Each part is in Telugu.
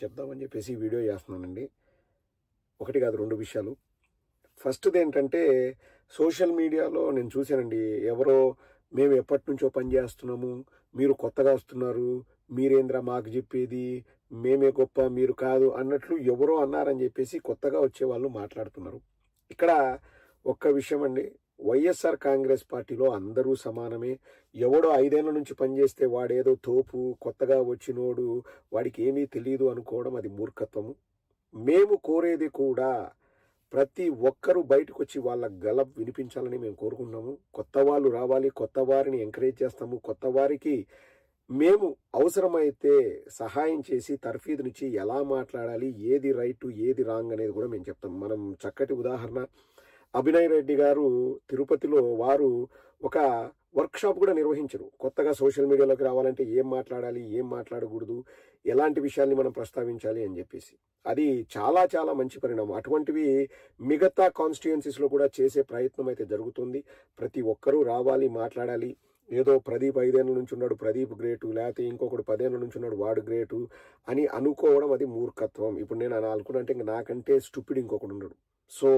చెప్దామని చెప్పేసి ఈ వీడియో చేస్తున్నానండి. ఒకటి కాదు 2 విషయాలు. ఫస్ట్ది ఏంటంటే సోషల్ మీడియాలో నేను చూశానండి, ఎవరో మేము ఎప్పటి నుంచో పనిచేస్తున్నాము, మీరు కొత్తగా వస్తున్నారు, మీరేంద్రా మాకు చెప్పేది, మేమే గొప్ప మీరు కాదు అన్నట్లు ఎవరో అన్నారని చెప్పేసి కొత్తగా వచ్చే వాళ్ళు మాట్లాడుతున్నారు. ఇక్కడ ఒక్క విషయం అండి, వైఎస్ఆర్ కాంగ్రెస్ పార్టీలో అందరూ సమానమే. ఎవడో 5 ఏళ్ల నుంచి పనిచేస్తే వాడేదో తోపు, కొత్తగా వచ్చినోడు, వాడికి ఏమీ తెలియదు అనుకోవడం అది మూర్ఖత్వము. మేము కోరేది కూడా ప్రతి ఒక్కరూ బయటకు వచ్చి వాళ్ళ గలం వినిపించాలని మేము కోరుకుంటున్నాము. కొత్త వాళ్ళు రావాలి, కొత్త వారిని ఎంకరేజ్ చేస్తాము. కొత్త వారికి మేము అవసరమైతే సహాయం చేసి తర్ఫీదునిచ్చి ఎలా మాట్లాడాలి, ఏది రైట్ ఏది రాంగ్ అనేది కూడా మేము చెప్తాం. మనం చక్కటి ఉదాహరణ, అభినయ్ రెడ్డి గారు తిరుపతిలో వారు ఒక వర్క్షాప్ కూడా నిర్వహించరు. కొత్తగా సోషల్ మీడియాలోకి రావాలంటే ఏం మాట్లాడాలి, ఏం మాట్లాడకూడదు, ఎలాంటి విషయాల్ని మనం ప్రస్తావించాలి అని చెప్పేసి. అది చాలా చాలా మంచి పరిణామం. అటువంటివి మిగతా కాన్స్టిట్యుయెన్సీస్లో కూడా చేసే ప్రయత్నం అయితే జరుగుతుంది. ప్రతి ఒక్కరూ రావాలి, మాట్లాడాలి. ఏదో ప్రదీప్ 5 ఏళ్ల నుంచి ఉన్నాడు, ప్రదీప్ గ్రేటు, లేకపోతే ఇంకొకడు 10 ఏళ్ల నుంచి ఉన్నాడు, వాడు గ్రేటు అని అనుకోవడం అది మూర్ఖత్వం. ఇప్పుడు నేను అలా అనుకున్నంటే ఇంక నాకంటే స్టూపిడ్ ఇంకొకడు ఉన్నాడు. సో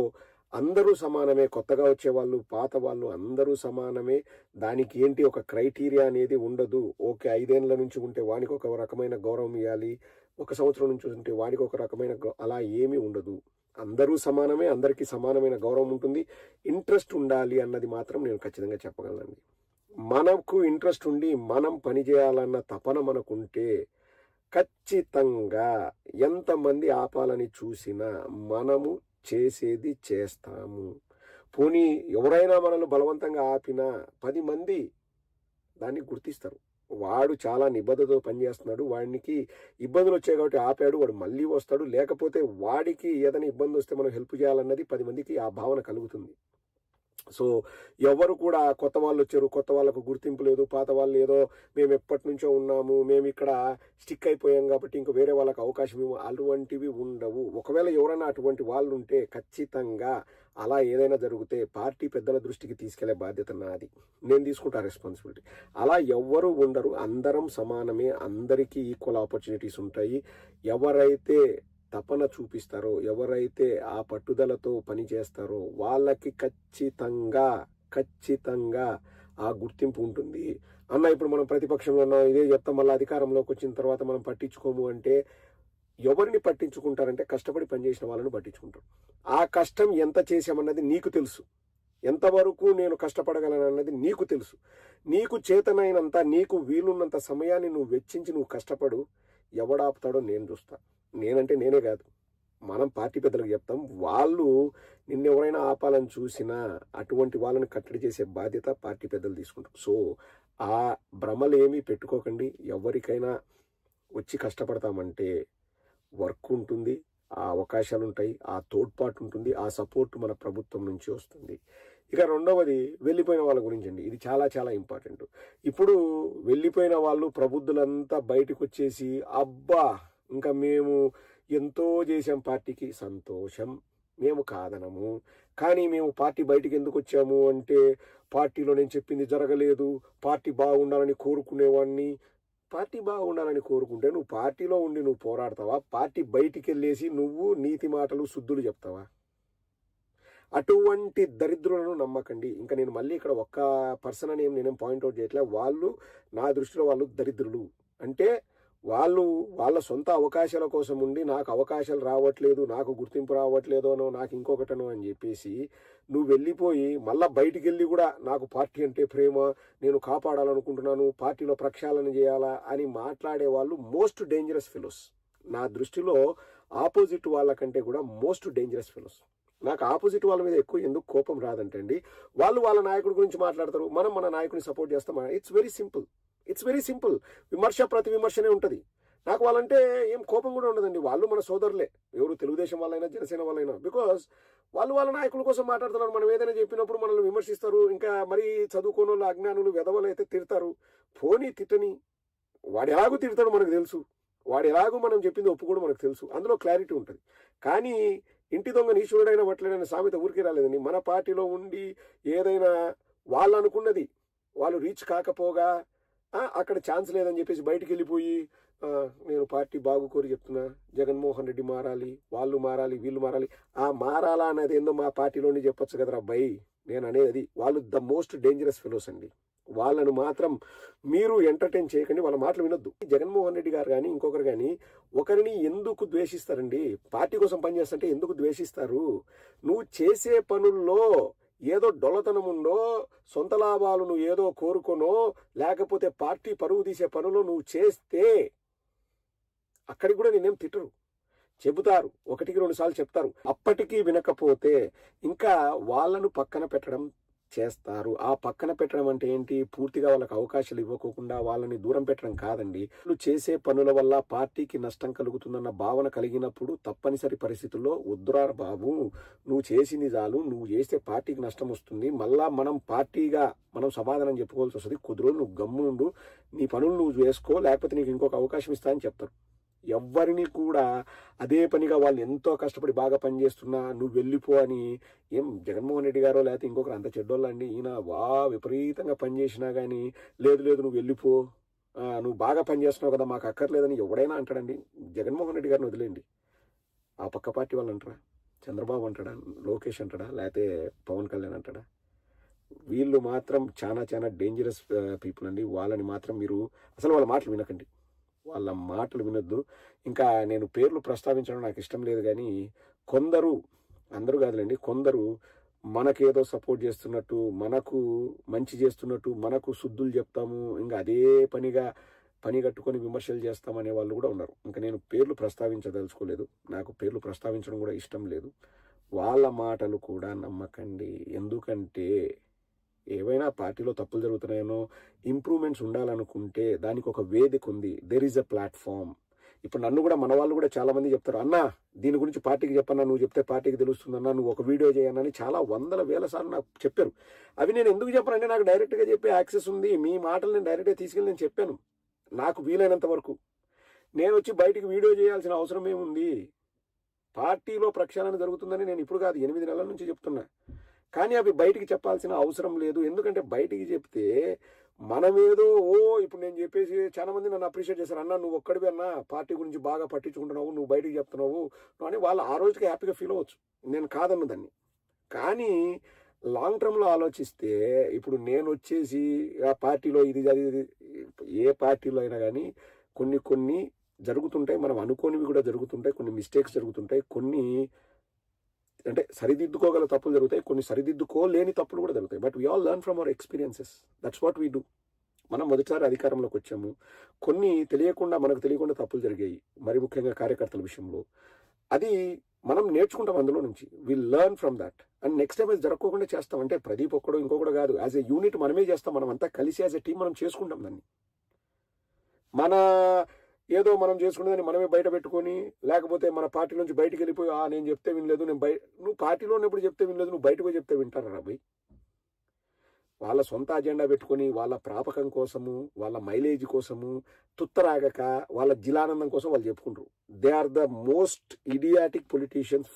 అందరూ సమానమే, కొత్తగా వచ్చేవాళ్ళు, పాత వాళ్ళు అందరూ సమానమే. దానికి ఏంటి ఒక క్రైటీరియా అనేది ఉండదు. ఓకే, 5 ఏళ్ల నుంచి ఉంటే వానికి ఒక రకమైన గౌరవం ఇవ్వాలి, 1 సంవత్సరం నుంచి ఉంటే వానికి ఒక రకమైన అలా ఏమీ ఉండదు. అందరూ సమానమే, అందరికీ సమానమైన గౌరవం ఉంటుంది. ఇంట్రెస్ట్ ఉండాలి అన్నది మాత్రం నేను ఖచ్చితంగా చెప్పగలనండి. మనకు ఇంట్రెస్ట్ ఉండి మనం పనిచేయాలన్న తపన మనకుంటే ఖచ్చితంగా ఎంతమంది ఆపాలని చూసినా మనము చేసేది చేస్తాము. పోనీ ఎవరైనా మనల్ని బలవంతంగా ఆపినా 10 మంది దాన్ని గుర్తిస్తారు. వాడు చాలా నిబద్ధతతో పనిచేస్తున్నాడు, వాడికి ఇబ్బందులు వచ్చాయి కాబట్టి ఆపాడు, వాడు మళ్ళీ వస్తాడు. లేకపోతే వాడికి ఏదైనా ఇబ్బంది వస్తే మనం హెల్ప్ చేయాలన్నది 10 మందికి ఆ భావన కలుగుతుంది. సో ఎవరు కూడా కొత్త వాళ్ళు వచ్చారు, కొత్త వాళ్ళకు గుర్తింపు లేదు, పాత వాళ్ళు ఏదో మేము ఎప్పటి నుంచో ఉన్నాము, మేము ఇక్కడ స్టిక్ అయిపోయాం కాబట్టి ఇంక వేరే వాళ్ళకి అవకాశం ఇవ్వ, అటువంటివి ఉండవు. ఒకవేళ ఎవరైనా అటువంటి వాళ్ళు ఉంటే ఖచ్చితంగా అలా ఏదైనా జరిగితే పార్టీ పెద్దల దృష్టికి తీసుకెళ్లే బాధ్యత నాది, నేను తీసుకుంటా రెస్పాన్సిబిలిటీ. అలా ఎవ్వరూ ఉండరు, అందరం సమానమే, అందరికీ ఈక్వల్ ఆపర్చునిటీస్ ఉంటాయి. ఎవరైతే తపన చూపిస్తారో, ఎవరైతే ఆ పట్టుదలతో పనిచేస్తారో వాళ్ళకి ఖచ్చితంగా ఆ గుర్తింపు ఉంటుంది. అన్న ఇప్పుడు మనం ప్రతిపక్షంలో ఉన్నాం, ఇదే చెప్తాం, మళ్ళీ అధికారంలోకి వచ్చిన తర్వాత మనం పట్టించుకోము అంటే ఎవరిని పట్టించుకుంటారంటే కష్టపడి పనిచేసిన వాళ్ళని పట్టించుకుంటారు. ఆ కష్టం ఎంత చేశామన్నది నీకు తెలుసు, ఎంతవరకు నేను కష్టపడగలను అన్నది నీకు తెలుసు. నీకు చేతనైనంత, నీకు వీలున్నంత సమయాన్ని నువ్వు వెచ్చించి నువ్వు కష్టపడు. ఎవడాపుతాడో నేను చూస్తా. నేనంటే నేనే కాదు, మనం పార్టీ పెద్దలకు చెప్తాం. వాళ్ళు నిన్నెవరైనా ఆపాలని చూసినా అటువంటి వాళ్ళని కట్టడి చేసే బాధ్యత పార్టీ పెద్దలు తీసుకుంటారు. సో ఆ భ్రమలు ఏమీ పెట్టుకోకండి. ఎవరికైనా వచ్చి కష్టపడతామంటే వర్క్ ఉంటుంది, ఆ అవకాశాలు ఉంటాయి, ఆ తోడ్పాటు ఉంటుంది, ఆ సపోర్ట్ మన ప్రభుత్వం నుంచి వస్తుంది. ఇక రెండవది వెళ్ళిపోయిన వాళ్ళ గురించి అండి. ఇది చాలా చాలా ఇంపార్టెంట్. ఇప్పుడు వెళ్ళిపోయిన వాళ్ళు ప్రబుద్ధులంతా బయటకు వచ్చేసి అబ్బా ఇంకా మేము ఎంతో చేసాం పార్టీకి, సంతోషం, మేము కాదనము. కానీ మేము పార్టీ బయటికి ఎందుకు వచ్చాము అంటే పార్టీలో నేను చెప్పింది జరగలేదు, పార్టీ బాగుండాలని కోరుకునేవాడిని. పార్టీ బాగుండాలని కోరుకుంటే నువ్వు పార్టీలో ఉండి నువ్వు పోరాడతావా? పార్టీ బయటికి వెళ్ళేసి నువ్వు నీతి మాటలు శుద్ధులు చెప్తావా? అటువంటి దరిద్రులను నమ్మకండి. ఇంకా నేను మళ్ళీ ఇక్కడ ఒక్క పర్సన్ అని నేనేం పాయింట్అవుట్ చేయట్లే. వాళ్ళు నా దృష్టిలో వాళ్ళు దరిద్రులు. అంటే వాళ్ళు వాళ్ళ సొంత అవకాశాల కోసం ఉండి నాకు అవకాశాలు రావట్లేదు, నాకు గుర్తింపు రావట్లేదోనో, నాకు ఇంకొకటనో అని చెప్పేసి నువ్వు వెళ్ళిపోయి మళ్ళీ బయటికి వెళ్ళి కూడా నాకు పార్టీ అంటే ప్రేమ, నేను కాపాడాలనుకుంటున్నాను, పార్టీలో ప్రక్షాళన చేయాలా అని మాట్లాడే వాళ్ళు మోస్ట్ డేంజరస్ ఫెలోస్. నా దృష్టిలో ఆపోజిట్ వాళ్ళకంటే కూడా మోస్ట్ డేంజరస్ ఫెలోస్. నాకు ఆపోజిట్ వాళ్ళ మీద ఎక్కువ ఎందుకు కోపం రాదంటే అండి, వాళ్ళు వాళ్ళ నాయకుడి గురించి మాట్లాడతారు, మనం మన నాయకుడిని సపోర్ట్ చేస్తాం. It's very simple. విమర్శ ప్రతి విమర్శనే ఉంటుంది. నాకు వాళ్ళంటే ఏం కోపం కూడా ఉండదండి. వాళ్ళు మన సోదరులే, ఎవరు తెలుగుదేశం వాళ్ళైనా జనసేన వాళ్ళైనా. బికాస్ వాళ్ళు వాళ్ళ నాయకుల కోసం మాట్లాడుతున్నారు. మనం ఏదైనా చెప్పినప్పుడు మనల్ని విమర్శిస్తారు. ఇంకా మరీ చదువుకోని వాళ్ళు, అజ్ఞానులు, వెధవలు అయితే తిడతారు. పోనీ తిట్టని, వాడు ఎలాగూ తిడతాడు మనకు తెలుసు, వాడు ఎలాగూ మనం చెప్పింది ఒప్పుకోవడం మనకు తెలుసు, అందులో క్లారిటీ ఉంటుంది. కానీ ఇంటి దొంగ నీశ్వరుడైన వట్లేడైన సామెత ఊరికి రాలేదండి. మన పార్టీలో ఉండి ఏదైనా వాళ్ళు అనుకున్నది వాళ్ళు రీచ్ కాకపోగా అక్కడ ఛాన్స్ లేదని చెప్పేసి బయటికి వెళ్ళిపోయి నేను పార్టీ బాగుకోరి చెప్తున్నా, జగన్మోహన్ రెడ్డి మారాలి, వాళ్ళు మారాలి, వీళ్ళు మారాలి. ఆ మారాలా అనేది ఏందో మా పార్టీలోనే చెప్పొచ్చు కదరా అబ్బాయి. నేను అనేది వాళ్ళు ద మోస్ట్ డేంజరస్ ఫెలోస్ అండి. వాళ్ళను మాత్రం మీరు ఎంటర్టైన్ చేయకండి, వాళ్ళ మాటలు వినొద్దు. జగన్మోహన్ రెడ్డి గారు కానీ ఇంకొకరు కానీ ఒకరిని ఎందుకు ద్వేషిస్తారండి? పార్టీ కోసం పనిచేస్తుంటే ఎందుకు ద్వేషిస్తారు? నువ్వు చేసే పనుల్లో ఏదో డొల్లతనం ఉందో, సొంత లాభాలు నువ్వు ఏదో కోరుకోనో, లేకపోతే పార్టీ పరువు తీసే పనులు నువ్వు చేస్తే అక్కడికి కూడా నేనేం తిట్టరు, చెబుతారు, 1-2 సార్లు చెప్తారు. అప్పటికీ వినకపోతే ఇంకా వాళ్ళను పక్కన పెట్టడం చేస్తారు. ఆ పక్కన పెట్టడం అంటే ఏంటి? పూర్తిగా వాళ్ళకి అవకాశాలు ఇవ్వకోకుండా వాళ్ళని దూరం పెట్టడం కాదండి. వాళ్ళు చేసే పనుల వల్ల పార్టీకి నష్టం కలుగుతుందన్న భావన కలిగినప్పుడు తప్పనిసరి పరిస్థితుల్లో వద్దురా బాబు, నువ్వు చేసింది చాలు, నువ్వు చేస్తే పార్టీకి నష్టం వస్తుంది, మళ్ళా మనం పార్టీగా మనం సమాధానం చెప్పుకోవాల్సి వస్తుంది, కొద్ది రోజులు నువ్వు గమ్మునుండు, నీ పనులు నువ్వు చేసుకో, లేకపోతే నీకు ఇంకొక అవకాశం ఇస్తా అని చెప్తారు. ఎవ్వరిని కూడా అదే పనిగా వాళ్ళు ఎంతో కష్టపడి బాగా పనిచేస్తున్నా నువ్వు వెళ్ళిపో అని ఏం జగన్మోహన్ రెడ్డి గారో లేకపోతే ఇంకొకరు అంత చెడ్డోళ్ళండి. ఈయన విపరీతంగా పనిచేసినా కానీ లేదు నువ్వు వెళ్ళిపో, నువ్వు బాగా పనిచేస్తున్నావు కదా మాకు అక్కర్లేదని ఎవడైనా అంటాడండి. జగన్మోహన్ రెడ్డి గారిని వదిలేండి, ఆ పక్క పార్టీ వాళ్ళు అంటారా? చంద్రబాబు అంటాడా? లోకేష్ అంటాడా? లేకపోతే పవన్ కళ్యాణ్ అంటాడా? వీళ్ళు మాత్రం చాలా డేంజరస్ పీపుల్ అండి. వాళ్ళని మాత్రం మీరు అసలు వాళ్ళ మాటలు వినకండి, వాళ్ళ మాటలు వినొద్దు. ఇంకా నేను పేర్లు ప్రస్తావించడం నాకు ఇష్టం లేదు, కానీ కొందరు, అందరూ కాదులేండి, కొందరు మనకేదో సపోర్ట్ చేస్తున్నట్టు, మనకు మంచి చేస్తున్నట్టు, మనకు శుద్ధులు చెప్తాము, ఇంకా అదే పని కట్టుకొని విమర్శలు చేస్తామనే వాళ్ళు కూడా ఉన్నారు. ఇంకా నేను పేర్లు ప్రస్తావించదలుచుకోలేదు, నాకు పేర్లు ప్రస్తావించడం కూడా ఇష్టం లేదు. వాళ్ళ మాటలు కూడా నమ్మకండి. ఎందుకంటే ఏవైనా పార్టీలో తప్పులు జరుగుతున్నాయనో ఇంప్రూవ్మెంట్స్ ఉండాలనుకుంటే దానికి ఒక వేదిక ఉంది, దెర్ ఈజ్ ఎ ప్లాట్ఫామ్. ఇప్పుడు నన్ను కూడా మన వాళ్ళు కూడా చాలా మంది చెప్తారు, అన్నా దీని గురించి పార్టీకి చెప్పన్నా, నువ్వు చెప్తే పార్టీకి తెలుస్తుందన్నా, నువ్వు ఒక వీడియో చేయనని చాలా 100,000 సార్లు నాకు చెప్పారు. అవి నేను ఎందుకు చెప్పానంటే నాకు డైరెక్ట్గా చెప్పే యాక్సెస్ ఉంది, మీ మాటలు నేను డైరెక్ట్గా తీసుకెళ్ళి నేను చెప్పాను. నాకు వీలైనంత వరకు నేను వచ్చి బయటికి వీడియో చేయాల్సిన అవసరం ఏముంది? పార్టీలో ప్రక్షాళన జరుగుతుందని నేను ఇప్పుడు కాదు 8 నెలల నుంచి చెప్తున్నా, కానీ అవి బయటికి చెప్పాల్సిన అవసరం లేదు. ఎందుకంటే బయటికి చెప్తే మనమేదో ఇప్పుడు నేను చెప్పేసి చాలా మంది నన్ను అప్రిషియేట్ చేశారు, అన్నా నువ్వు ఒక్కడివి అన్నా పార్టీ గురించి బాగా పట్టించుకుంటున్నావు, నువ్వు బయటికి చెప్తున్నావు అని వాళ్ళు ఆ రోజుకి హ్యాపీగా ఫీల్ అవ్వచ్చు, నేను కాదన్న దాన్ని. కానీ లాంగ్ టర్మ్లో ఆలోచిస్తే ఇప్పుడు నేను వచ్చేసి ఆ పార్టీలో ఇది ఏ పార్టీలో అయినా కానీ కొన్ని జరుగుతుంటాయి, మనం అనుకోనివి కూడా జరుగుతుంటాయి, కొన్ని మిస్టేక్స్ జరుగుతుంటాయి, కొన్ని అంటే సరిదిద్దుకోగల తప్పులు జరుగుతాయి, కొన్ని సరిదిద్దుకోలేని తప్పులు కూడా జరుగుతాయి. But we all learn from our experiences, that's what we do. మనం మొదటిసారి అధికారంలోకి వచ్చాము, కొన్ని మనకు తెలియకుండా తప్పులు జరిగాయి, మరి ముఖ్యంగా కార్యకర్తల విషయంలో. అది మనం నేర్చుకుంటాం అందులో నుంచి, will learn from that, and next time అది జరగకుండా చేస్తాం. అంటే ప్రదీప్ ఒక్కడో ఇంకొకటి కాదు, యాజ్ ఎ యూనిట్ మనమే చేస్తాం, మనం అంతా కలిసి యాజ్ ఎ టీం మనం చేసుకుంటాం దాన్ని. ఏదో మనం చేసుకునేదాన్ని మనమే బయట పెట్టుకొని, లేకపోతే మన పార్టీ నుంచి బయటకు వెళ్ళిపోయి నేను చెప్తే వినలేదు, నువ్వు పార్టీలో ఉన్నప్పుడు చెప్తే వినలేదు, నువ్వు బయటకు పోయి చెప్తే వింటారా భయ్? వాళ్ళ సొంత అజెండా పెట్టుకొని వాళ్ళ ప్రాపకం కోసము, వాళ్ళ మైలేజ్ కోసము, తుత్తరాగక వాళ్ళ జిలానందం కోసం వాళ్ళు చెప్పుకుంటారు. They are the most idiotic politicians.